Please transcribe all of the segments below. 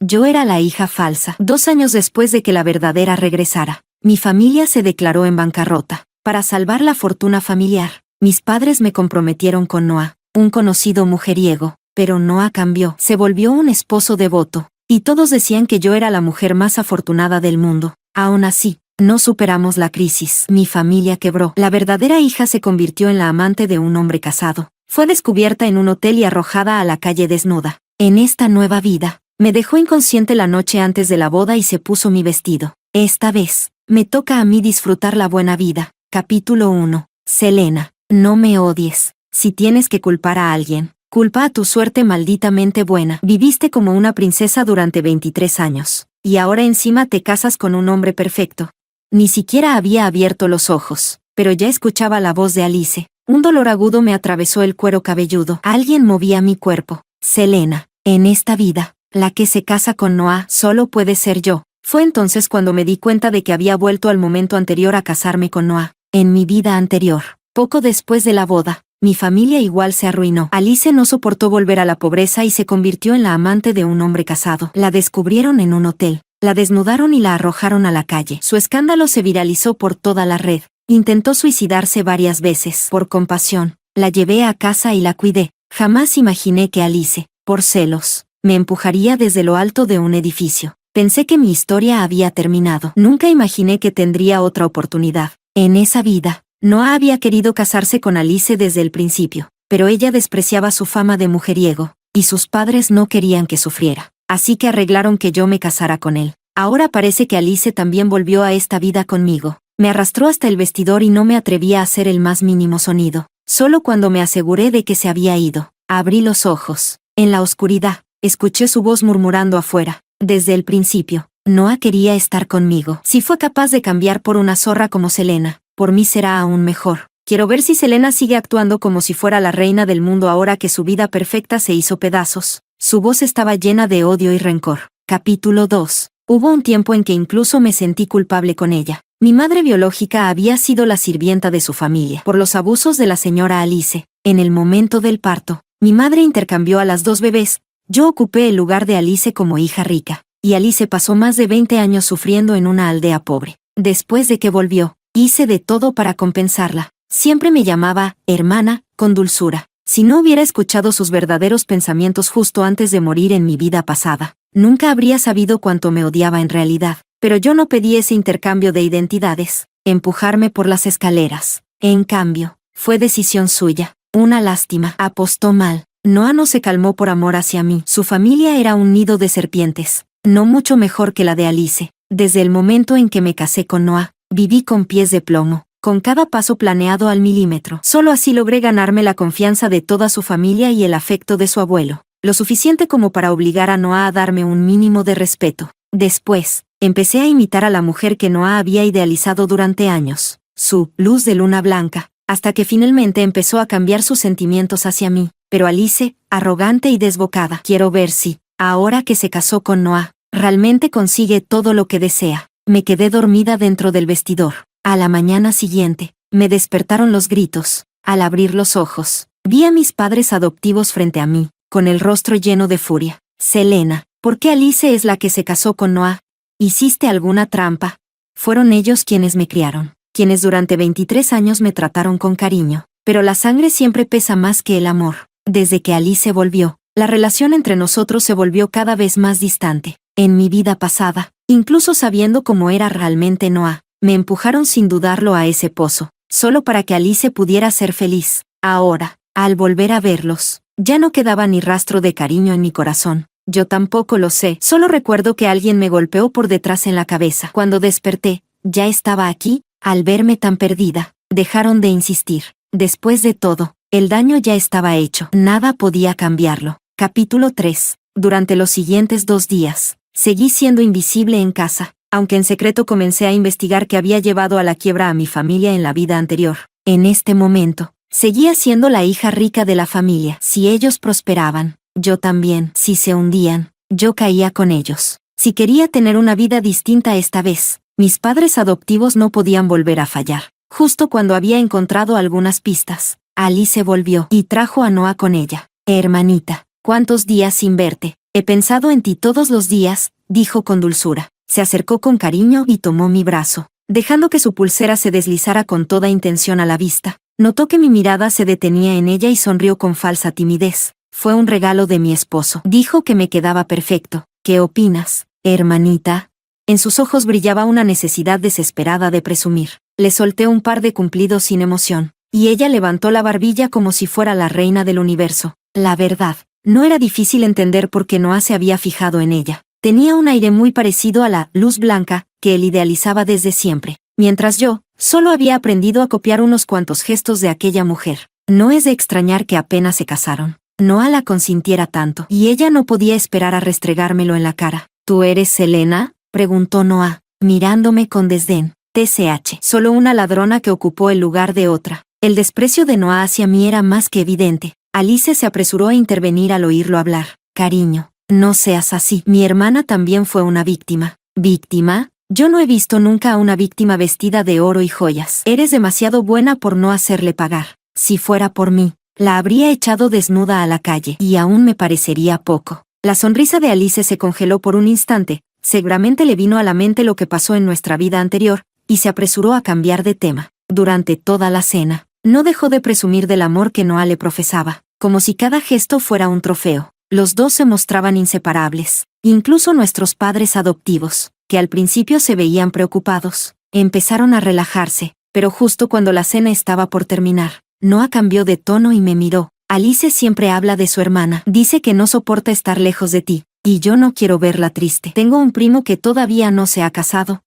Yo era la hija falsa. 2 años después de que la verdadera regresara, mi familia se declaró en bancarrota. Para salvar la fortuna familiar, mis padres me comprometieron con Noah, un conocido mujeriego, pero Noah cambió. Se volvió un esposo devoto, y todos decían que yo era la mujer más afortunada del mundo. Aún así, no superamos la crisis. Mi familia quebró. La verdadera hija se convirtió en la amante de un hombre casado. Fue descubierta en un hotel y arrojada a la calle desnuda. En esta nueva vida, me dejó inconsciente la noche antes de la boda y se puso mi vestido. Esta vez, me toca a mí disfrutar la buena vida. Capítulo 1. Selena, no me odies. Si tienes que culpar a alguien, culpa a tu suerte malditamente buena. Viviste como una princesa durante 23 años, y ahora encima te casas con un hombre perfecto. Ni siquiera había abierto los ojos, pero ya escuchaba la voz de Alice. Un dolor agudo me atravesó el cuero cabelludo. Alguien movía mi cuerpo. Selena, en esta vida, la que se casa con Noah solo puede ser yo. Fue entonces cuando me di cuenta de que había vuelto al momento anterior a casarme con Noah. En mi vida anterior, poco después de la boda, mi familia igual se arruinó. Alice no soportó volver a la pobreza y se convirtió en la amante de un hombre casado. La descubrieron en un hotel, la desnudaron y la arrojaron a la calle. Su escándalo se viralizó por toda la red. Intentó suicidarse varias veces. Por compasión, la llevé a casa y la cuidé. Jamás imaginé que Alice, por celos, me empujaría desde lo alto de un edificio. Pensé que mi historia había terminado. Nunca imaginé que tendría otra oportunidad. En esa vida, Noah había querido casarse con Alice desde el principio, pero ella despreciaba su fama de mujeriego, y sus padres no querían que sufriera. Así que arreglaron que yo me casara con él. Ahora parece que Alice también volvió a esta vida conmigo. Me arrastró hasta el vestidor y no me atrevía a hacer el más mínimo sonido. Solo cuando me aseguré de que se había ido, abrí los ojos. En la oscuridad, escuché su voz murmurando afuera. Desde el principio, Noah quería estar conmigo. Si fue capaz de cambiar por una zorra como Selena, por mí será aún mejor. Quiero ver si Selena sigue actuando como si fuera la reina del mundo ahora que su vida perfecta se hizo pedazos. Su voz estaba llena de odio y rencor. Capítulo 2. Hubo un tiempo en que incluso me sentí culpable con ella. Mi madre biológica había sido la sirvienta de su familia por los abusos de la señora Alice. En el momento del parto, mi madre intercambió a las 2 bebés. Yo ocupé el lugar de Alice como hija rica, y Alice pasó más de 20 años sufriendo en una aldea pobre. Después de que volvió, hice de todo para compensarla. Siempre me llamaba hermana, con dulzura. Si no hubiera escuchado sus verdaderos pensamientos justo antes de morir en mi vida pasada, nunca habría sabido cuánto me odiaba en realidad. Pero yo no pedí ese intercambio de identidades, empujarme por las escaleras. En cambio, fue decisión suya. Una lástima. Apostó mal. Noah no se calmó por amor hacia mí. Su familia era un nido de serpientes, no mucho mejor que la de Alice. Desde el momento en que me casé con Noah, viví con pies de plomo, con cada paso planeado al milímetro. Solo así logré ganarme la confianza de toda su familia y el afecto de su abuelo, lo suficiente como para obligar a Noah a darme un mínimo de respeto. Después, empecé a imitar a la mujer que Noah había idealizado durante años, su luz de luna blanca, hasta que finalmente empezó a cambiar sus sentimientos hacia mí. Pero Alice, arrogante y desbocada. Quiero ver si, ahora que se casó con Noah, realmente consigue todo lo que desea. Me quedé dormida dentro del vestidor. A la mañana siguiente, me despertaron los gritos. Al abrir los ojos, vi a mis padres adoptivos frente a mí, con el rostro lleno de furia. Selena, ¿por qué Alice es la que se casó con Noah? ¿Hiciste alguna trampa? Fueron ellos quienes me criaron, quienes durante 23 años me trataron con cariño. Pero la sangre siempre pesa más que el amor. Desde que Alice volvió, la relación entre nosotros se volvió cada vez más distante. En mi vida pasada, incluso sabiendo cómo era realmente Noah, me empujaron sin dudarlo a ese pozo, solo para que Alice pudiera ser feliz. Ahora, al volver a verlos, ya no quedaba ni rastro de cariño en mi corazón. Yo tampoco lo sé, solo recuerdo que alguien me golpeó por detrás en la cabeza. Cuando desperté, ya estaba aquí. Al verme tan perdida, dejaron de insistir. Después de todo, el daño ya estaba hecho. Nada podía cambiarlo. Capítulo 3. Durante los siguientes 2 días, seguí siendo invisible en casa, aunque en secreto comencé a investigar qué había llevado a la quiebra a mi familia en la vida anterior. En este momento, seguía siendo la hija rica de la familia. Si ellos prosperaban, yo también. Si se hundían, yo caía con ellos. Si quería tener una vida distinta esta vez, mis padres adoptivos no podían volver a fallar. Justo cuando había encontrado algunas pistas, Alice volvió y trajo a Noah con ella. Hermanita, ¿cuántos días sin verte? He pensado en ti todos los días, dijo con dulzura. Se acercó con cariño y tomó mi brazo, dejando que su pulsera se deslizara con toda intención a la vista. Notó que mi mirada se detenía en ella y sonrió con falsa timidez. Fue un regalo de mi esposo. Dijo que me quedaba perfecto. ¿Qué opinas, hermanita? En sus ojos brillaba una necesidad desesperada de presumir. Le solté un par de cumplidos sin emoción, y ella levantó la barbilla como si fuera la reina del universo. La verdad, no era difícil entender por qué Noah se había fijado en ella. Tenía un aire muy parecido a la luz blanca que él idealizaba desde siempre, mientras yo solo había aprendido a copiar unos cuantos gestos de aquella mujer. No es de extrañar que apenas se casaron, Noah la consintiera tanto, y ella no podía esperar a restregármelo en la cara. ¿Tú eres Selena?, preguntó Noah, mirándome con desdén. TCH. Solo una ladrona que ocupó el lugar de otra. El desprecio de Noah hacia mí era más que evidente. Alice se apresuró a intervenir al oírlo hablar. Cariño, no seas así. Mi hermana también fue una víctima. ¿Víctima? Yo no he visto nunca a una víctima vestida de oro y joyas. Eres demasiado buena por no hacerle pagar. Si fuera por mí, la habría echado desnuda a la calle, y aún me parecería poco. La sonrisa de Alice se congeló por un instante. Seguramente le vino a la mente lo que pasó en nuestra vida anterior, y se apresuró a cambiar de tema. Durante toda la cena, no dejó de presumir del amor que Noah le profesaba, como si cada gesto fuera un trofeo. Los dos se mostraban inseparables. Incluso nuestros padres adoptivos, que al principio se veían preocupados, empezaron a relajarse, pero justo cuando la cena estaba por terminar, Noah cambió de tono y me miró. Alice siempre habla de su hermana. Dice que no soporta estar lejos de ti, y yo no quiero verla triste. Tengo un primo que todavía no se ha casado.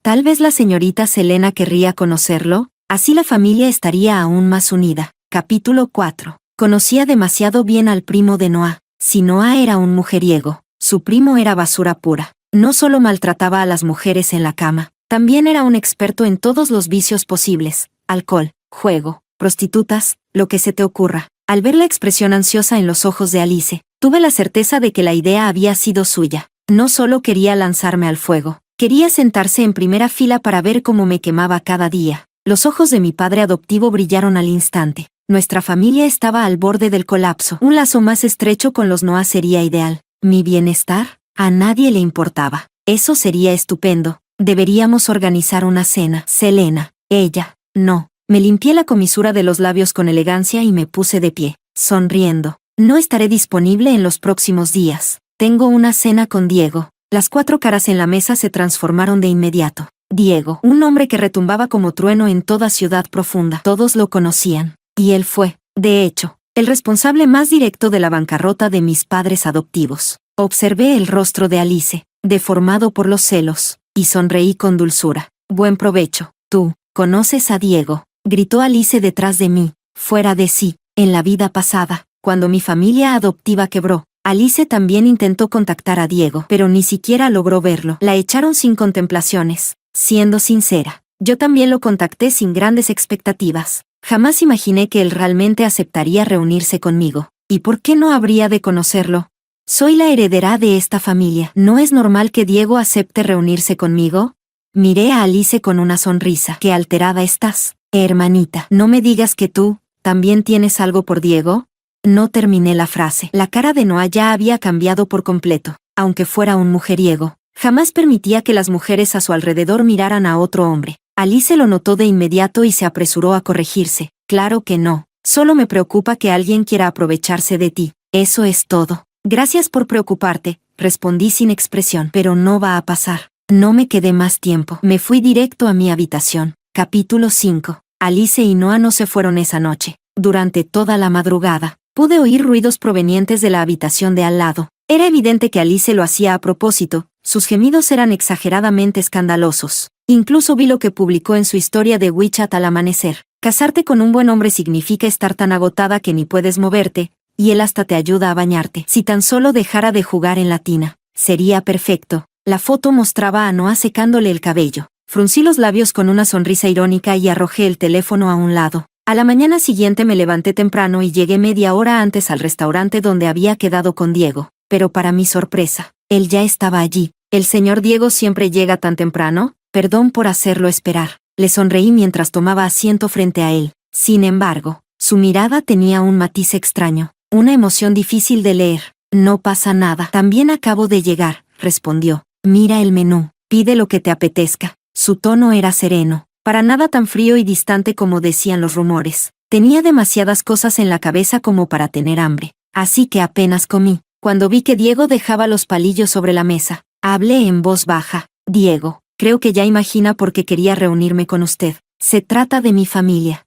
Tal vez la señorita Selena querría conocerlo, así la familia estaría aún más unida. Capítulo 4. Conocía demasiado bien al primo de Noah. Si Noah era un mujeriego, su primo era basura pura. No solo maltrataba a las mujeres en la cama, también era un experto en todos los vicios posibles: alcohol, juego, prostitutas, lo que se te ocurra. Al ver la expresión ansiosa en los ojos de Alice, tuve la certeza de que la idea había sido suya. No solo quería lanzarme al fuego, quería sentarse en primera fila para ver cómo me quemaba cada día. Los ojos de mi padre adoptivo brillaron al instante. Nuestra familia estaba al borde del colapso. Un lazo más estrecho con los Noah sería ideal. ¿Mi bienestar? A nadie le importaba. Eso sería estupendo. Deberíamos organizar una cena. Selena. Ella. No. Me limpié la comisura de los labios con elegancia y me puse de pie, sonriendo. No estaré disponible en los próximos días. Tengo una cena con Diego. Las 4 caras en la mesa se transformaron de inmediato. Diego, un hombre que retumbaba como trueno en toda Ciudad Profunda. Todos lo conocían. Y él fue, de hecho, el responsable más directo de la bancarrota de mis padres adoptivos. Observé el rostro de Alice, deformado por los celos, y sonreí con dulzura. Buen provecho. Tú, ¿conoces a Diego?, gritó Alice detrás de mí, fuera de sí. En la vida pasada, cuando mi familia adoptiva quebró, Alice también intentó contactar a Diego, pero ni siquiera logró verlo. La echaron sin contemplaciones. Siendo sincera, yo también lo contacté sin grandes expectativas. Jamás imaginé que él realmente aceptaría reunirse conmigo. ¿Y por qué no habría de conocerlo? Soy la heredera de esta familia. ¿No es normal que Diego acepte reunirse conmigo? Miré a Alice con una sonrisa. ¿Qué alterada estás, hermanita? ¿No me digas que tú también tienes algo por Diego? No terminé la frase. La cara de Noah ya había cambiado por completo. Aunque fuera un mujeriego, jamás permitía que las mujeres a su alrededor miraran a otro hombre. Alice lo notó de inmediato y se apresuró a corregirse. Claro que no. Solo me preocupa que alguien quiera aprovecharse de ti. Eso es todo. Gracias por preocuparte, respondí sin expresión. Pero no va a pasar. No me quedé más tiempo. Me fui directo a mi habitación. Capítulo 5. Alice y Noah no se fueron esa noche. Durante toda la madrugada, pude oír ruidos provenientes de la habitación de al lado. Era evidente que Alice lo hacía a propósito. Sus gemidos eran exageradamente escandalosos. Incluso vi lo que publicó en su historia de WeChat al amanecer. Casarte con un buen hombre significa estar tan agotada que ni puedes moverte, y él hasta te ayuda a bañarte. Si tan solo dejara de jugar en la tina, sería perfecto. La foto mostraba a Noah secándole el cabello. Fruncí los labios con una sonrisa irónica y arrojé el teléfono a un lado. A la mañana siguiente me levanté temprano y llegué media hora antes al restaurante donde había quedado con Diego. Pero para mi sorpresa, él ya estaba allí. ¿El señor Diego siempre llega tan temprano? Perdón por hacerlo esperar. Le sonreí mientras tomaba asiento frente a él. Sin embargo, su mirada tenía un matiz extraño, una emoción difícil de leer. No pasa nada. También acabo de llegar, respondió. Mira el menú. Pide lo que te apetezca. Su tono era sereno, para nada tan frío y distante como decían los rumores. Tenía demasiadas cosas en la cabeza como para tener hambre, así que apenas comí. Cuando vi que Diego dejaba los palillos sobre la mesa, hablé en voz baja. Diego, creo que ya imagina por qué quería reunirme con usted. Se trata de mi familia.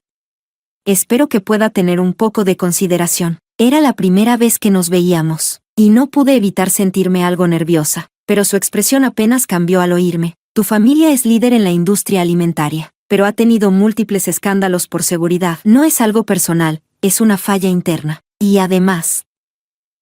Espero que pueda tener un poco de consideración. Era la primera vez que nos veíamos, y no pude evitar sentirme algo nerviosa, pero su expresión apenas cambió al oírme. Tu familia es líder en la industria alimentaria, pero ha tenido múltiples escándalos por seguridad. No es algo personal, es una falla interna. Y además,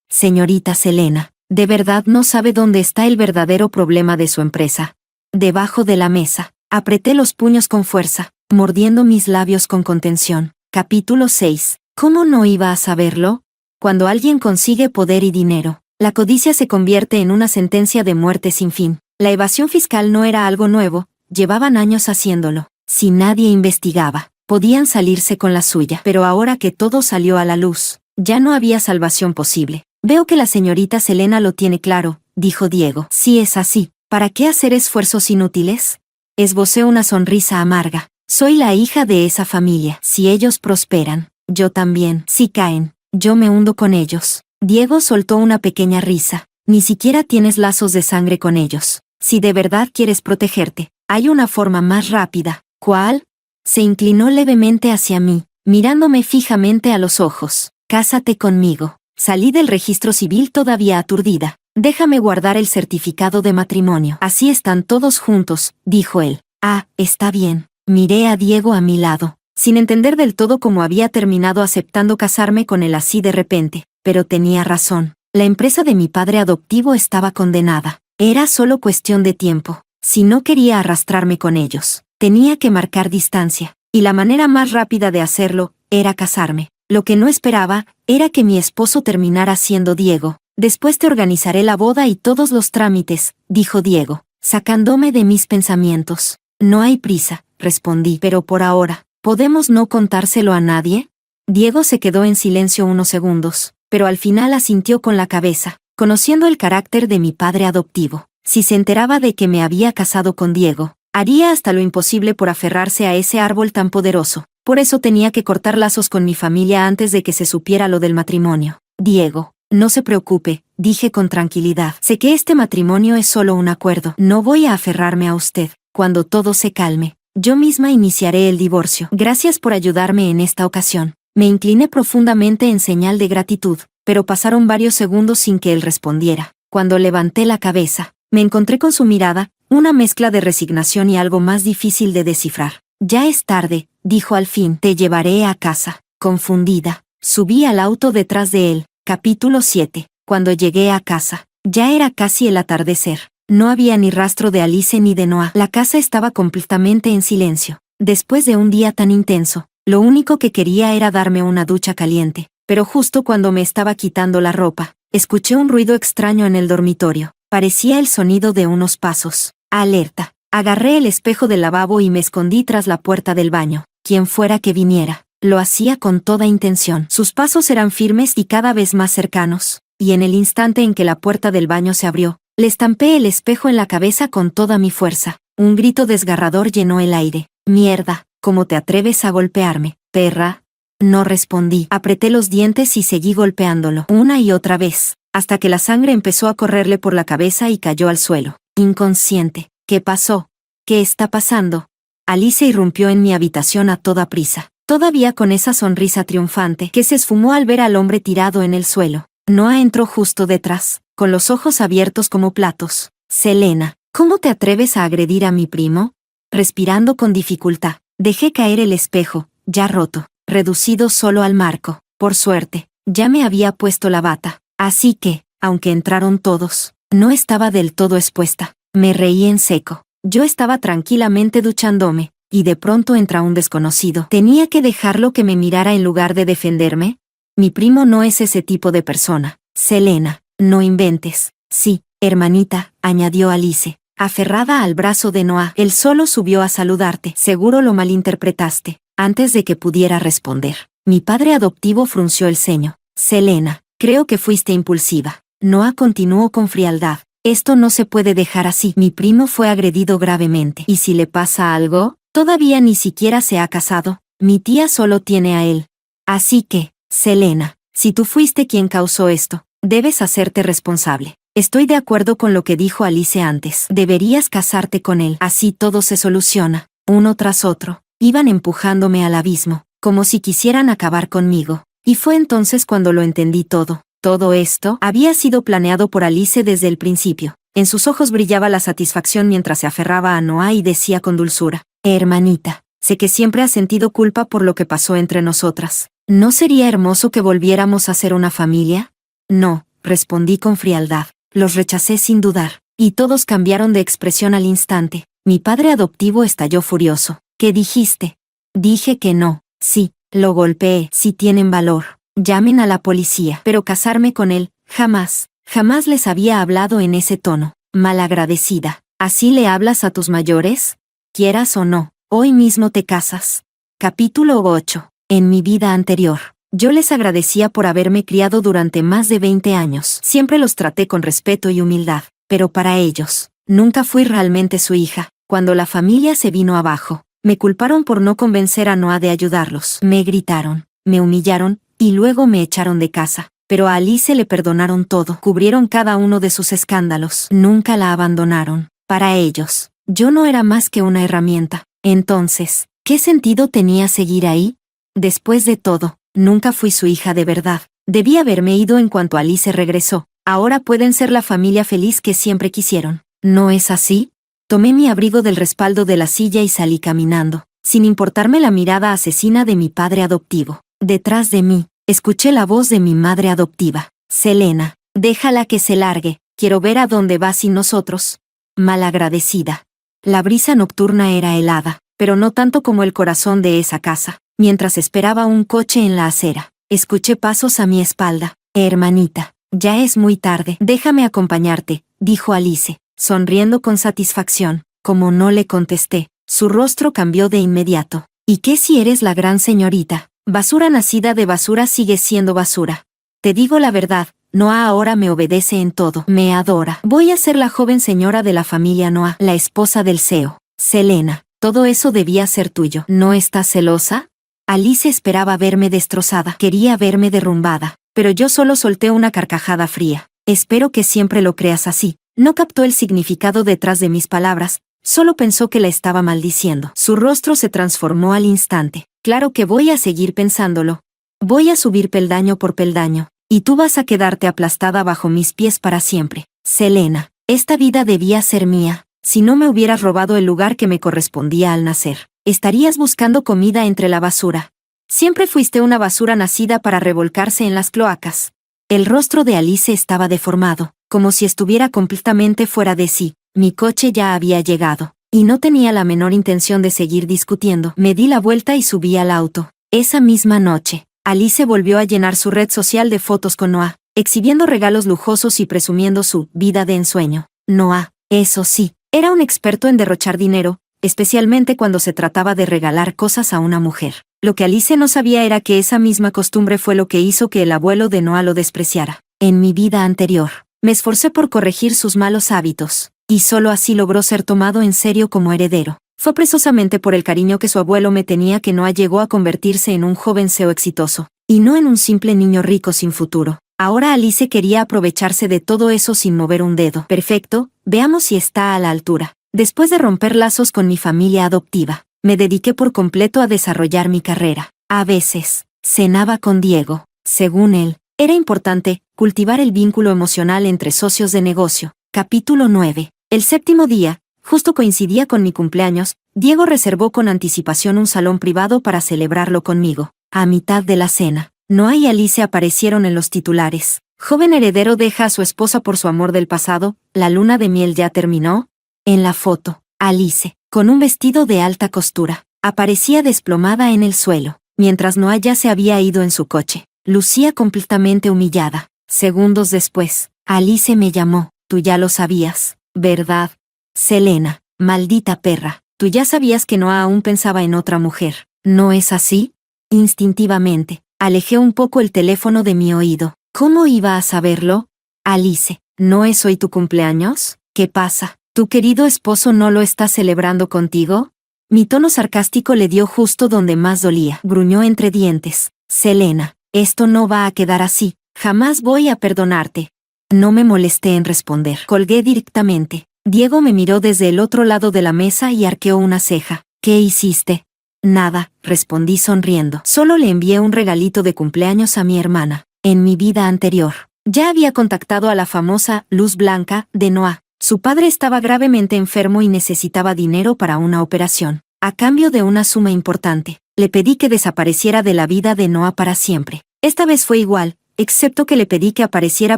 señorita Selena, ¿de verdad no sabe dónde está el verdadero problema de su empresa? Debajo de la mesa. Apreté los puños con fuerza, mordiendo mis labios con contención. Capítulo 6. ¿Cómo no iba a saberlo? Cuando alguien consigue poder y dinero, la codicia se convierte en una sentencia de muerte sin fin. La evasión fiscal no era algo nuevo, llevaban años haciéndolo. Si nadie investigaba, podían salirse con la suya. Pero ahora que todo salió a la luz, ya no había salvación posible. Veo que la señorita Selena lo tiene claro, dijo Diego. Si es así, ¿para qué hacer esfuerzos inútiles? Esbocé una sonrisa amarga. Soy la hija de esa familia. Si ellos prosperan, yo también. Si caen, yo me hundo con ellos. Diego soltó una pequeña risa. Ni siquiera tienes lazos de sangre con ellos. Si de verdad quieres protegerte, hay una forma más rápida. ¿Cuál? Se inclinó levemente hacia mí, mirándome fijamente a los ojos. Cásate conmigo. Salí del registro civil todavía aturdida. Déjame guardar el certificado de matrimonio. Así están todos juntos, dijo él. Ah, está bien. Miré a Diego a mi lado, sin entender del todo cómo había terminado aceptando casarme con él así de repente, pero tenía razón. La empresa de mi padre adoptivo estaba condenada. Era solo cuestión de tiempo. Si no quería arrastrarme con ellos, tenía que marcar distancia, y la manera más rápida de hacerlo era casarme. Lo que no esperaba era que mi esposo terminara siendo Diego. Después te organizaré la boda y todos los trámites, dijo Diego, sacándome de mis pensamientos. No hay prisa, respondí, pero por ahora, ¿podemos no contárselo a nadie? Diego se quedó en silencio unos segundos, pero al final asintió con la cabeza, conociendo el carácter de mi padre adoptivo. Si se enteraba de que me había casado con Diego, haría hasta lo imposible por aferrarse a ese árbol tan poderoso. Por eso tenía que cortar lazos con mi familia antes de que se supiera lo del matrimonio. Diego, no se preocupe, dije con tranquilidad. Sé que este matrimonio es solo un acuerdo. No voy a aferrarme a usted. Cuando todo se calme, yo misma iniciaré el divorcio. Gracias por ayudarme en esta ocasión. Me incliné profundamente en señal de gratitud, pero pasaron varios segundos sin que él respondiera. Cuando levanté la cabeza, me encontré con su mirada, una mezcla de resignación y algo más difícil de descifrar. Ya es tarde, dijo al fin. Te llevaré a casa. Confundida, subí al auto detrás de él. Capítulo 7. Cuando llegué a casa, ya era casi el atardecer. No había ni rastro de Alice ni de Noah. La casa estaba completamente en silencio. Después de un día tan intenso, lo único que quería era darme una ducha caliente. Pero justo cuando me estaba quitando la ropa, escuché un ruido extraño en el dormitorio. Parecía el sonido de unos pasos. Alerta. Agarré el espejo del lavabo y me escondí tras la puerta del baño. Quien fuera que viniera, lo hacía con toda intención. Sus pasos eran firmes y cada vez más cercanos, y en el instante en que la puerta del baño se abrió, le estampé el espejo en la cabeza con toda mi fuerza. Un grito desgarrador llenó el aire. Mierda, ¿cómo te atreves a golpearme, perra? No respondí. Apreté los dientes y seguí golpeándolo, una y otra vez, hasta que la sangre empezó a correrle por la cabeza y cayó al suelo, inconsciente. ¿Qué pasó? ¿Qué está pasando? Alice irrumpió en mi habitación a toda prisa, todavía con esa sonrisa triunfante que se esfumó al ver al hombre tirado en el suelo. Noah entró justo detrás, con los ojos abiertos como platos. Selena, ¿cómo te atreves a agredir a mi primo? Respirando con dificultad, dejé caer el espejo, ya roto, reducido solo al marco. Por suerte, ya me había puesto la bata, así que, aunque entraron todos, no estaba del todo expuesta. Me reí en seco. Yo estaba tranquilamente duchándome, y de pronto entra un desconocido. ¿Tenía que dejarlo que me mirara en lugar de defenderme? Mi primo no es ese tipo de persona. Selena, no inventes. Sí, hermanita, añadió Alice, aferrada al brazo de Noah. Él solo subió a saludarte. Seguro lo malinterpretaste. Antes de que pudiera responder, mi padre adoptivo frunció el ceño. Selena, creo que fuiste impulsiva. Noah continuó con frialdad. Esto no se puede dejar así. Mi primo fue agredido gravemente. ¿Y si le pasa algo? Todavía ni siquiera se ha casado. Mi tía solo tiene a él. Así que, Selena, si tú fuiste quien causó esto, debes hacerte responsable. Estoy de acuerdo con lo que dijo Alice antes. Deberías casarte con él. Así todo se soluciona. Uno tras otro. Iban empujándome al abismo, como si quisieran acabar conmigo. Y fue entonces cuando lo entendí todo. Todo esto había sido planeado por Alice desde el principio. En sus ojos brillaba la satisfacción mientras se aferraba a Noah y decía con dulzura: hermanita, sé que siempre has sentido culpa por lo que pasó entre nosotras. ¿No sería hermoso que volviéramos a ser una familia? No, respondí con frialdad. Los rechacé sin dudar, y todos cambiaron de expresión al instante. Mi padre adoptivo estalló furioso. ¿Qué dijiste? Dije que no. Sí, lo golpeé. Si tienen valor, llamen a la policía. Pero casarme con él, jamás, jamás les había hablado en ese tono. Malagradecida. ¿Así le hablas a tus mayores? Quieras o no, hoy mismo te casas. Capítulo 8. En mi vida anterior, yo les agradecía por haberme criado durante más de 20 años. Siempre los traté con respeto y humildad, pero para ellos, nunca fui realmente su hija. Cuando la familia se vino abajo, me culparon por no convencer a Noah de ayudarlos. Me gritaron, me humillaron, y luego me echaron de casa. Pero a Alice le perdonaron todo. Cubrieron cada uno de sus escándalos. Nunca la abandonaron. Para ellos, yo no era más que una herramienta. Entonces, ¿qué sentido tenía seguir ahí? Después de todo, nunca fui su hija de verdad. Debí haberme ido en cuanto Alice regresó. Ahora pueden ser la familia feliz que siempre quisieron. ¿No es así? Tomé mi abrigo del respaldo de la silla y salí caminando, sin importarme la mirada asesina de mi padre adoptivo. Detrás de mí, escuché la voz de mi madre adoptiva. Selena, déjala que se largue, quiero ver a dónde va sin nosotros. Malagradecida. La brisa nocturna era helada, pero no tanto como el corazón de esa casa. Mientras esperaba un coche en la acera, escuché pasos a mi espalda. Hermanita, ya es muy tarde. Déjame acompañarte, dijo Alice, sonriendo con satisfacción. Como no le contesté, su rostro cambió de inmediato. ¿Y qué si eres la gran señorita? Basura nacida de basura sigue siendo basura. Te digo la verdad, Noah ahora me obedece en todo. Me adora. Voy a ser la joven señora de la familia Noah, la esposa del CEO. Selena, todo eso debía ser tuyo. ¿No estás celosa? Alice esperaba verme destrozada. Quería verme derrumbada. Pero yo solo solté una carcajada fría. Espero que siempre lo creas así. No captó el significado detrás de mis palabras, solo pensó que la estaba maldiciendo. Su rostro se transformó al instante. Claro que voy a seguir pensándolo. Voy a subir peldaño por peldaño, y tú vas a quedarte aplastada bajo mis pies para siempre. Selena, esta vida debía ser mía. Si no me hubieras robado el lugar que me correspondía al nacer, estarías buscando comida entre la basura. Siempre fuiste una basura nacida para revolcarse en las cloacas. El rostro de Alice estaba deformado, como si estuviera completamente fuera de sí. Mi coche ya había llegado, y no tenía la menor intención de seguir discutiendo. Me di la vuelta y subí al auto. Esa misma noche, Alice volvió a llenar su red social de fotos con Noah, exhibiendo regalos lujosos y presumiendo su vida de ensueño. Noah, eso sí, era un experto en derrochar dinero, especialmente cuando se trataba de regalar cosas a una mujer. Lo que Alice no sabía era que esa misma costumbre fue lo que hizo que el abuelo de Noah lo despreciara. En mi vida anterior, me esforcé por corregir sus malos hábitos, y solo así logró ser tomado en serio como heredero. Fue precisamente por el cariño que su abuelo me tenía que Noah llegó a convertirse en un joven CEO exitoso, y no en un simple niño rico sin futuro. Ahora Alice quería aprovecharse de todo eso sin mover un dedo. Perfecto, veamos si está a la altura. Después de romper lazos con mi familia adoptiva, me dediqué por completo a desarrollar mi carrera. A veces, cenaba con Diego. Según él, era importante cultivar el vínculo emocional entre socios de negocio. Capítulo 9. El séptimo día, justo coincidía con mi cumpleaños, Diego reservó con anticipación un salón privado para celebrarlo conmigo. A mitad de la cena, Noah y Alice aparecieron en los titulares. Joven heredero deja a su esposa por su amor del pasado, ¿la luna de miel ya terminó? En la foto, Alice, con un vestido de alta costura, aparecía desplomada en el suelo, mientras Noah ya se había ido en su coche. Lucía completamente humillada. Segundos después, Alice me llamó. Tú ya lo sabías, ¿verdad? Selena, maldita perra, tú ya sabías que Noah aún pensaba en otra mujer, ¿no es así? Instintivamente, alejé un poco el teléfono de mi oído. ¿Cómo iba a saberlo? Alice, ¿no es hoy tu cumpleaños? ¿Qué pasa? ¿Tu querido esposo no lo está celebrando contigo? Mi tono sarcástico le dio justo donde más dolía. Gruñó entre dientes. Selena, esto no va a quedar así. Jamás voy a perdonarte. No me molesté en responder. Colgué directamente. Diego me miró desde el otro lado de la mesa y arqueó una ceja. ¿Qué hiciste? Nada, respondí sonriendo. Solo le envié un regalito de cumpleaños a mi hermana. En mi vida anterior, ya había contactado a la famosa Luz Blanca de Noah. Su padre estaba gravemente enfermo y necesitaba dinero para una operación. A cambio de una suma importante, le pedí que desapareciera de la vida de Noah para siempre. Esta vez fue igual, excepto que le pedí que apareciera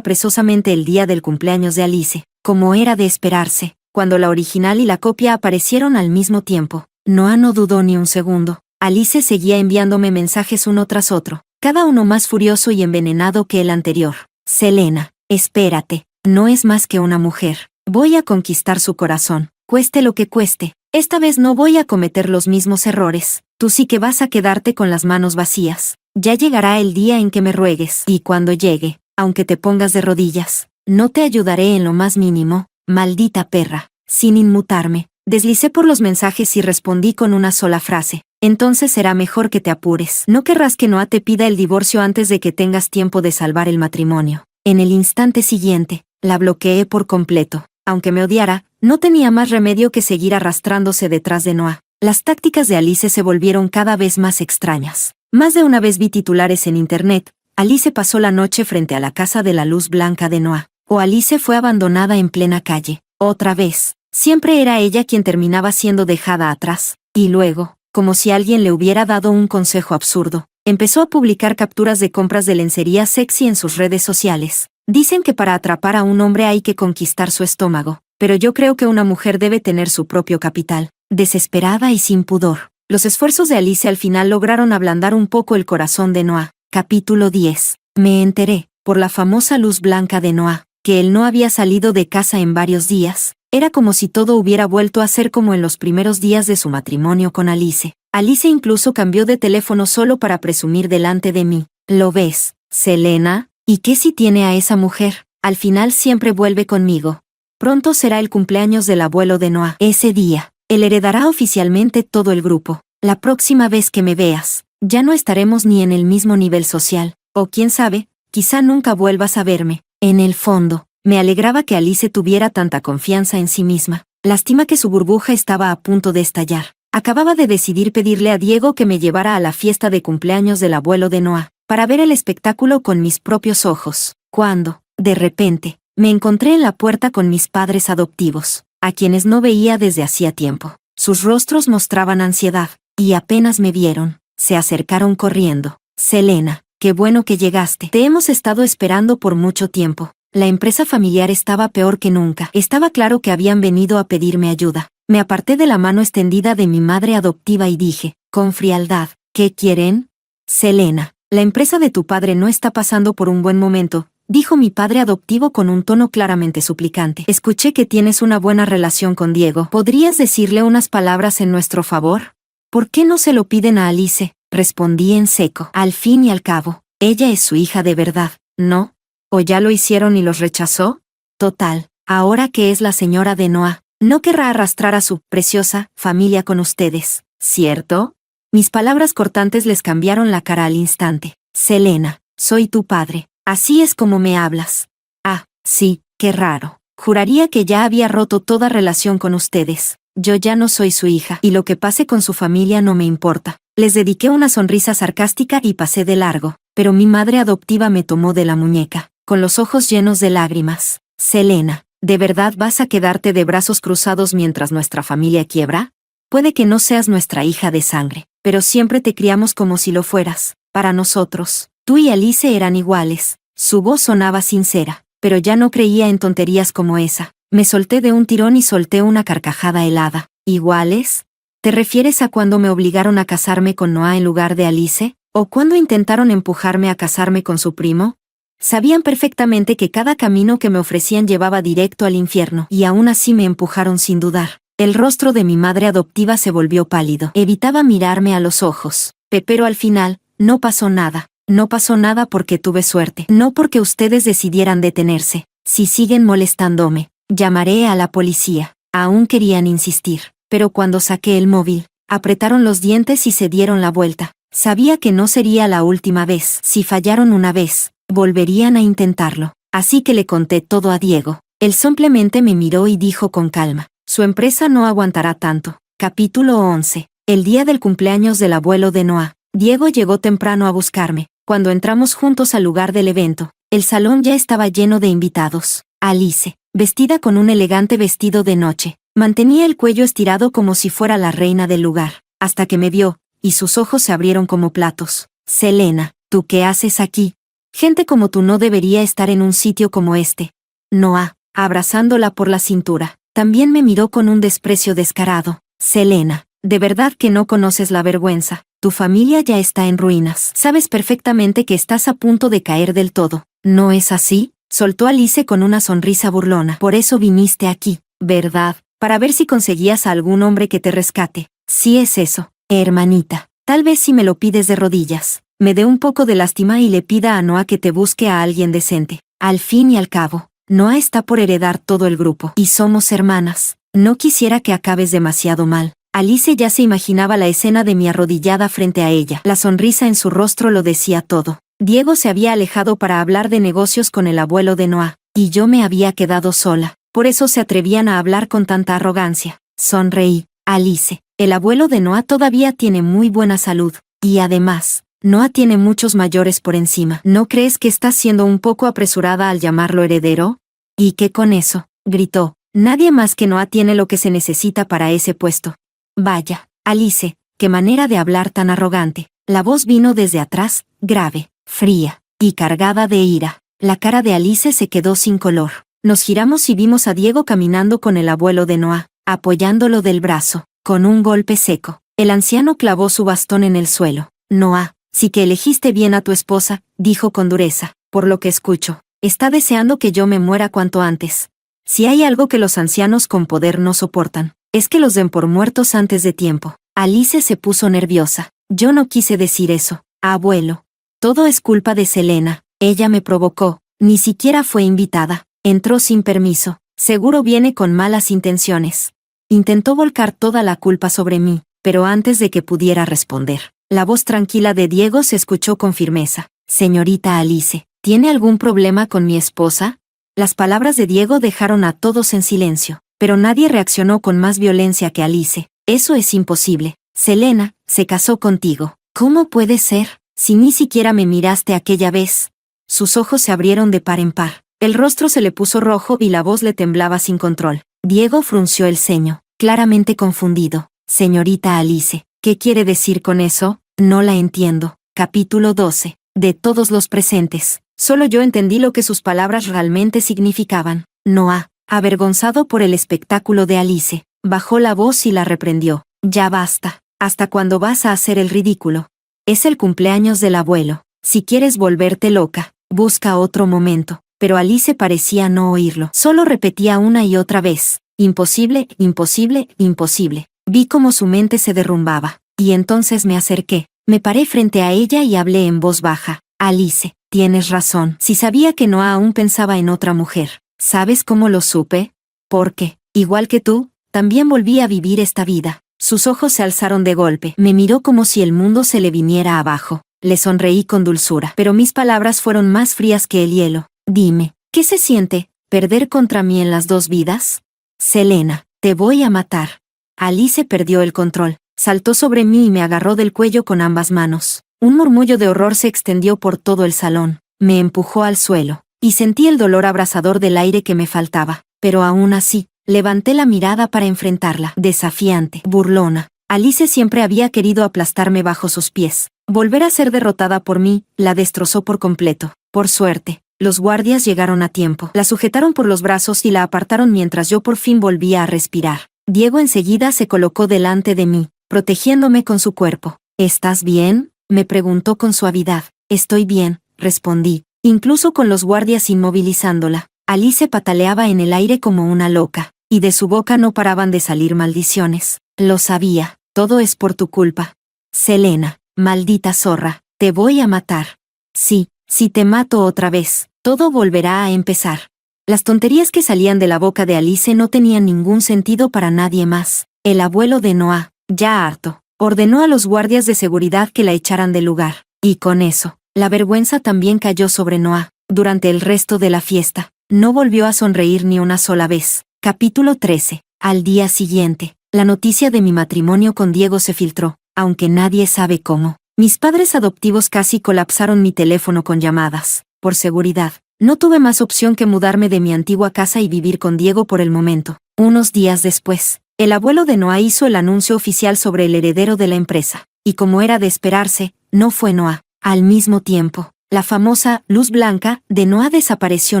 precisamente el día del cumpleaños de Alice, como era de esperarse. Cuando la original y la copia aparecieron al mismo tiempo, Noah no dudó ni un segundo. Alice seguía enviándome mensajes uno tras otro, cada uno más furioso y envenenado que el anterior. Selena, espérate, no es más que una mujer. Voy a conquistar su corazón, cueste lo que cueste. Esta vez no voy a cometer los mismos errores. Tú sí que vas a quedarte con las manos vacías. Ya llegará el día en que me ruegues, y cuando llegue, aunque te pongas de rodillas, no te ayudaré en lo más mínimo, maldita perra. Sin inmutarme, deslicé por los mensajes y respondí con una sola frase. Entonces será mejor que te apures. No querrás que Noah te pida el divorcio antes de que tengas tiempo de salvar el matrimonio. En el instante siguiente, la bloqueé por completo. Aunque me odiara, no tenía más remedio que seguir arrastrándose detrás de Noah. Las tácticas de Alice se volvieron cada vez más extrañas. Más de una vez vi titulares en internet: Alice pasó la noche frente a la casa de la Luz Blanca de Noah. O Alice fue abandonada en plena calle. Otra vez. Siempre era ella quien terminaba siendo dejada atrás. Y luego, como si alguien le hubiera dado un consejo absurdo, empezó a publicar capturas de compras de lencería sexy en sus redes sociales. Dicen que para atrapar a un hombre hay que conquistar su estómago, pero yo creo que una mujer debe tener su propio capital. Desesperada y sin pudor, los esfuerzos de Alice al final lograron ablandar un poco el corazón de Noah. Capítulo 10. Me enteré, por la famosa Luz Blanca de Noah, que él no había salido de casa en varios días. Era como si todo hubiera vuelto a ser como en los primeros días de su matrimonio con Alice. Alice incluso cambió de teléfono solo para presumir delante de mí. ¿Lo ves, Selena? ¿Y qué si tiene a esa mujer? Al final siempre vuelve conmigo. Pronto será el cumpleaños del abuelo de Noah. Ese día, él heredará oficialmente todo el grupo. La próxima vez que me veas, ya no estaremos ni en el mismo nivel social. O quién sabe, quizá nunca vuelvas a verme. En el fondo, me alegraba que Alice tuviera tanta confianza en sí misma. Lástima que su burbuja estaba a punto de estallar. Acababa de decidir pedirle a Diego que me llevara a la fiesta de cumpleaños del abuelo de Noah, para ver el espectáculo con mis propios ojos, cuando, de repente, me encontré en la puerta con mis padres adoptivos, a quienes no veía desde hacía tiempo. Sus rostros mostraban ansiedad, y apenas me vieron, se acercaron corriendo. Selena, qué bueno que llegaste. Te hemos estado esperando por mucho tiempo. La empresa familiar estaba peor que nunca. Estaba claro que habían venido a pedirme ayuda. Me aparté de la mano extendida de mi madre adoptiva y dije, con frialdad, ¿qué quieren? Selena, la empresa de tu padre no está pasando por un buen momento, dijo mi padre adoptivo con un tono claramente suplicante. Escuché que tienes una buena relación con Diego. ¿Podrías decirle unas palabras en nuestro favor? ¿Por qué no se lo piden a Alice? Respondí en seco. Al fin y al cabo, ella es su hija de verdad, ¿no? ¿O ya lo hicieron y los rechazó? Total, ahora que es la señora de Noah, no querrá arrastrar a su preciosa familia con ustedes, ¿cierto? Mis palabras cortantes les cambiaron la cara al instante. Selena, soy tu padre. Así es como me hablas. Ah, sí, qué raro. Juraría que ya había roto toda relación con ustedes. Yo ya no soy su hija, y lo que pase con su familia no me importa. Les dediqué una sonrisa sarcástica y pasé de largo, pero mi madre adoptiva me tomó de la muñeca, con los ojos llenos de lágrimas. Selena, ¿de verdad vas a quedarte de brazos cruzados mientras nuestra familia quiebra? Puede que no seas nuestra hija de sangre, pero siempre te criamos como si lo fueras. Para nosotros, tú y Alice eran iguales. Su voz sonaba sincera, pero ya no creía en tonterías como esa. Me solté de un tirón y solté una carcajada helada. ¿Iguales? ¿Te refieres a cuando me obligaron a casarme con Noah en lugar de Alice? ¿O cuando intentaron empujarme a casarme con su primo? Sabían perfectamente que cada camino que me ofrecían llevaba directo al infierno, y aún así me empujaron sin dudar. El rostro de mi madre adoptiva se volvió pálido. Evitaba mirarme a los ojos. Pero al final, no pasó nada. No pasó nada porque tuve suerte. No porque ustedes decidieran detenerse. Si siguen molestándome, llamaré a la policía. Aún querían insistir, pero cuando saqué el móvil, apretaron los dientes y se dieron la vuelta. Sabía que no sería la última vez. Si fallaron una vez, volverían a intentarlo. Así que le conté todo a Diego. Él simplemente me miró y dijo con calma: su empresa no aguantará tanto. Capítulo 11. El día del cumpleaños del abuelo de Noah. Diego llegó temprano a buscarme. Cuando entramos juntos al lugar del evento, el salón ya estaba lleno de invitados. Alice, vestida con un elegante vestido de noche, mantenía el cuello estirado como si fuera la reina del lugar, hasta que me vio, y sus ojos se abrieron como platos. Selena, ¿tú qué haces aquí? Gente como tú no debería estar en un sitio como este. Noah, abrazándola por la cintura, también me miró con un desprecio descarado. Selena, de verdad que no conoces la vergüenza. Tu familia ya está en ruinas. Sabes perfectamente que estás a punto de caer del todo. ¿No es así? Soltó Alice con una sonrisa burlona. Por eso viniste aquí, ¿verdad? Para ver si conseguías a algún hombre que te rescate. Sí es eso, hermanita. Tal vez si me lo pides de rodillas, me dé un poco de lástima y le pida a Noah que te busque a alguien decente. Al fin y al cabo, Noah está por heredar todo el grupo. Y somos hermanas. No quisiera que acabes demasiado mal. Alice ya se imaginaba la escena de mi arrodillada frente a ella. La sonrisa en su rostro lo decía todo. Diego se había alejado para hablar de negocios con el abuelo de Noah, y yo me había quedado sola. Por eso se atrevían a hablar con tanta arrogancia. Sonreí. Alice, el abuelo de Noah todavía tiene muy buena salud, y además, Noah tiene muchos mayores por encima. ¿No crees que estás siendo un poco apresurada al llamarlo heredero? ¿Y qué con eso? Gritó. Nadie más que Noah tiene lo que se necesita para ese puesto. Vaya, Alice, qué manera de hablar tan arrogante. La voz vino desde atrás, grave, fría, y cargada de ira. La cara de Alice se quedó sin color. Nos giramos y vimos a Diego caminando con el abuelo de Noah, apoyándolo del brazo. Con un golpe seco, el anciano clavó su bastón en el suelo. Noah, sí que elegiste bien a tu esposa, dijo con dureza. Por lo que escucho, está deseando que yo me muera cuanto antes. Si hay algo que los ancianos con poder no soportan, es que los den por muertos antes de tiempo. Alice se puso nerviosa. Yo no quise decir eso, abuelo. Todo es culpa de Selena. Ella me provocó. Ni siquiera fue invitada. Entró sin permiso. Seguro viene con malas intenciones. Intentó volcar toda la culpa sobre mí, pero antes de que pudiera responder, la voz tranquila de Diego se escuchó con firmeza. Señorita Alice, ¿tiene algún problema con mi esposa? Las palabras de Diego dejaron a todos en silencio, pero nadie reaccionó con más violencia que Alice. Eso es imposible. Selena se casó contigo. ¿Cómo puede ser? Si ni siquiera me miraste aquella vez. Sus ojos se abrieron de par en par. El rostro se le puso rojo y la voz le temblaba sin control. Diego frunció el ceño, claramente confundido. Señorita Alice, ¿qué quiere decir con eso? No la entiendo. Capítulo 12. De todos los presentes, solo yo entendí lo que sus palabras realmente significaban. Noah, avergonzado por el espectáculo de Alice, bajó la voz y la reprendió. Ya basta. ¿Hasta cuándo vas a hacer el ridículo? Es el cumpleaños del abuelo. Si quieres volverte loca, busca otro momento. Pero Alice parecía no oírlo. Solo repetía una y otra vez. Imposible, imposible, imposible. Vi cómo su mente se derrumbaba. Y entonces me acerqué. Me paré frente a ella y hablé en voz baja. Alice, tienes razón. Si sabía que Noah aún pensaba en otra mujer. ¿Sabes cómo lo supe? Porque, igual que tú, también volví a vivir esta vida. Sus ojos se alzaron de golpe. Me miró como si el mundo se le viniera abajo. Le sonreí con dulzura, pero mis palabras fueron más frías que el hielo. Dime, ¿qué se siente, perder contra mí en las dos vidas? Selena, te voy a matar. Alice perdió el control. Saltó sobre mí y me agarró del cuello con ambas manos. Un murmullo de horror se extendió por todo el salón. Me empujó al suelo, y sentí el dolor abrasador del aire que me faltaba. Pero aún así, levanté la mirada para enfrentarla. Desafiante, burlona. Alice siempre había querido aplastarme bajo sus pies. Volver a ser derrotada por mí, la destrozó por completo. Por suerte, los guardias llegaron a tiempo. La sujetaron por los brazos y la apartaron mientras yo por fin volvía a respirar. Diego enseguida se colocó delante de mí, protegiéndome con su cuerpo. ¿Estás bien?, me preguntó con suavidad. Estoy bien, respondí, incluso con los guardias inmovilizándola. Alice pataleaba en el aire como una loca, y de su boca no paraban de salir maldiciones. Lo sabía, todo es por tu culpa. Selena, maldita zorra, te voy a matar. Sí, si te mato otra vez, todo volverá a empezar. Las tonterías que salían de la boca de Alice no tenían ningún sentido para nadie más. El abuelo de Noah, ya harto, ordenó a los guardias de seguridad que la echaran del lugar. Y con eso, la vergüenza también cayó sobre Noah. Durante el resto de la fiesta, no volvió a sonreír ni una sola vez. Capítulo 13. Al día siguiente, la noticia de mi matrimonio con Diego se filtró, aunque nadie sabe cómo. Mis padres adoptivos casi colapsaron mi teléfono con llamadas. Por seguridad, no tuve más opción que mudarme de mi antigua casa y vivir con Diego por el momento. Unos días después, el abuelo de Noah hizo el anuncio oficial sobre el heredero de la empresa. Y como era de esperarse, no fue Noah. Al mismo tiempo, la famosa luz blanca de Noah desapareció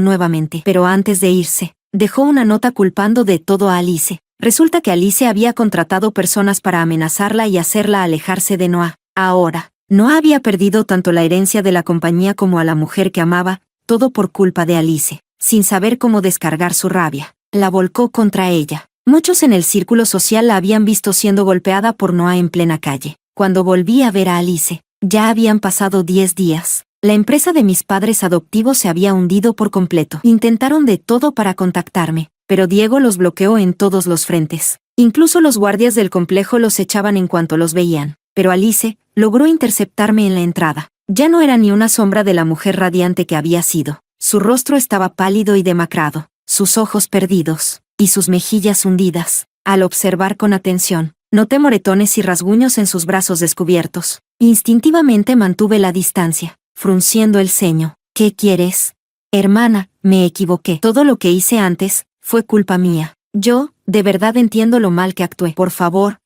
nuevamente. Pero antes de irse, dejó una nota culpando de todo a Alice. Resulta que Alice había contratado personas para amenazarla y hacerla alejarse de Noah. Ahora, Noah había perdido tanto la herencia de la compañía como a la mujer que amaba, todo por culpa de Alice. Sin saber cómo descargar su rabia, la volcó contra ella. Muchos en el círculo social la habían visto siendo golpeada por Noah en plena calle. Cuando volví a ver a Alice, ya habían pasado 10 días. La empresa de mis padres adoptivos se había hundido por completo. Intentaron de todo para contactarme, pero Diego los bloqueó en todos los frentes. Incluso los guardias del complejo los echaban en cuanto los veían. Pero Alice logró interceptarme en la entrada. Ya no era ni una sombra de la mujer radiante que había sido. Su rostro estaba pálido y demacrado, sus ojos perdidos, y sus mejillas hundidas. Al observar con atención, noté moretones y rasguños en sus brazos descubiertos. Instintivamente mantuve la distancia, frunciendo el ceño. ¿Qué quieres? Hermana, me equivoqué. Todo lo que hice antes fue culpa mía. Yo, de verdad entiendo lo mal que actué. Por favor,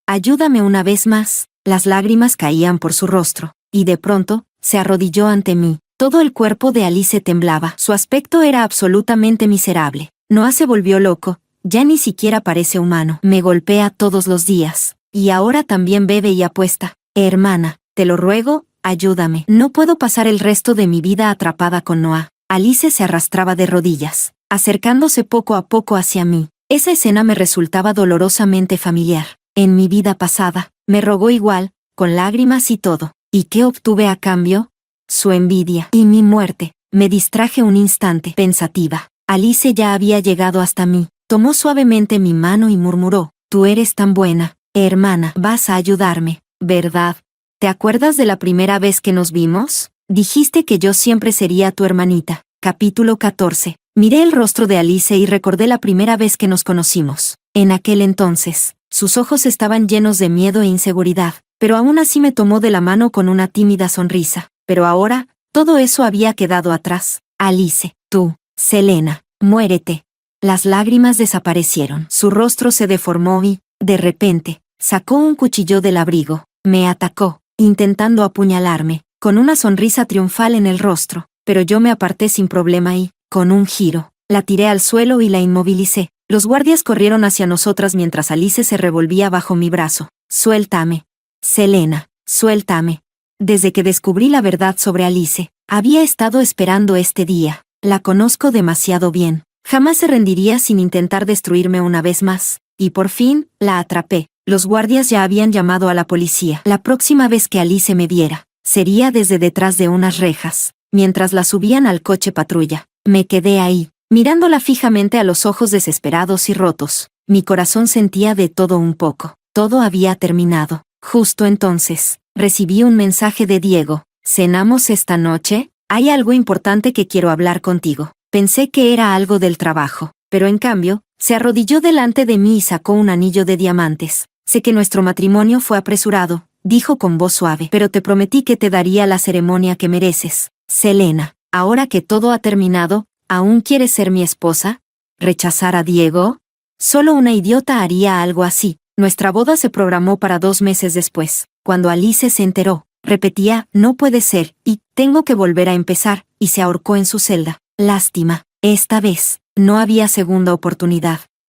ayúdame una vez más. Las lágrimas caían por su rostro, y de pronto, se arrodilló ante mí. Todo el cuerpo de Alice temblaba. Su aspecto era absolutamente miserable. Noah se volvió loco, ya ni siquiera parece humano. Me golpea todos los días, y ahora también bebe y apuesta. Hermana, te lo ruego, ayúdame. No puedo pasar el resto de mi vida atrapada con Noah. Alice se arrastraba de rodillas, acercándose poco a poco hacia mí. Esa escena me resultaba dolorosamente familiar. En mi vida pasada, me rogó igual, con lágrimas y todo. ¿Y qué obtuve a cambio? Su envidia y mi muerte. Me distraje un instante, pensativa. Alice ya había llegado hasta mí. Tomó suavemente mi mano y murmuró: «Tú eres tan buena, hermana, vas a ayudarme, ¿verdad? ¿Te acuerdas de la primera vez que nos vimos? Dijiste que yo siempre sería tu hermanita». Capítulo 14. Miré el rostro de Alice y recordé la primera vez que nos conocimos. En aquel entonces, sus ojos estaban llenos de miedo e inseguridad, pero aún así me tomó de la mano con una tímida sonrisa. Pero ahora, todo eso había quedado atrás. Alice, tú, Selena, muérete. Las lágrimas desaparecieron. Su rostro se deformó y, de repente, sacó un cuchillo del abrigo. Me atacó, intentando apuñalarme, con una sonrisa triunfal en el rostro, pero yo me aparté sin problema y, con un giro, la tiré al suelo y la inmovilicé. Los guardias corrieron hacia nosotras mientras Alice se revolvía bajo mi brazo. «Suéltame. Selena, suéltame». Desde que descubrí la verdad sobre Alice, había estado esperando este día. La conozco demasiado bien. Jamás se rendiría sin intentar destruirme una vez más. Y por fin, la atrapé. Los guardias ya habían llamado a la policía. La próxima vez que Alice me viera, sería desde detrás de unas rejas. Mientras la subían al coche patrulla, me quedé ahí, mirándola fijamente a los ojos desesperados y rotos. Mi corazón sentía de todo un poco. Todo había terminado. Justo entonces, recibí un mensaje de Diego. «¿Cenamos esta noche? Hay algo importante que quiero hablar contigo». Pensé que era algo del trabajo, pero en cambio, se arrodilló delante de mí y sacó un anillo de diamantes. «Sé que nuestro matrimonio fue apresurado», dijo con voz suave, «pero te prometí que te daría la ceremonia que mereces. Selena, ahora que todo ha terminado, ¿aún quieres ser mi esposa? ¿Rechazar a Diego? Solo una idiota haría algo así». Nuestra boda se programó para 2 meses después. Cuando Alice se enteró, repetía: «No puede ser, y tengo que volver a empezar», y se ahorcó en su celda. Lástima, esta vez, no había segunda oportunidad.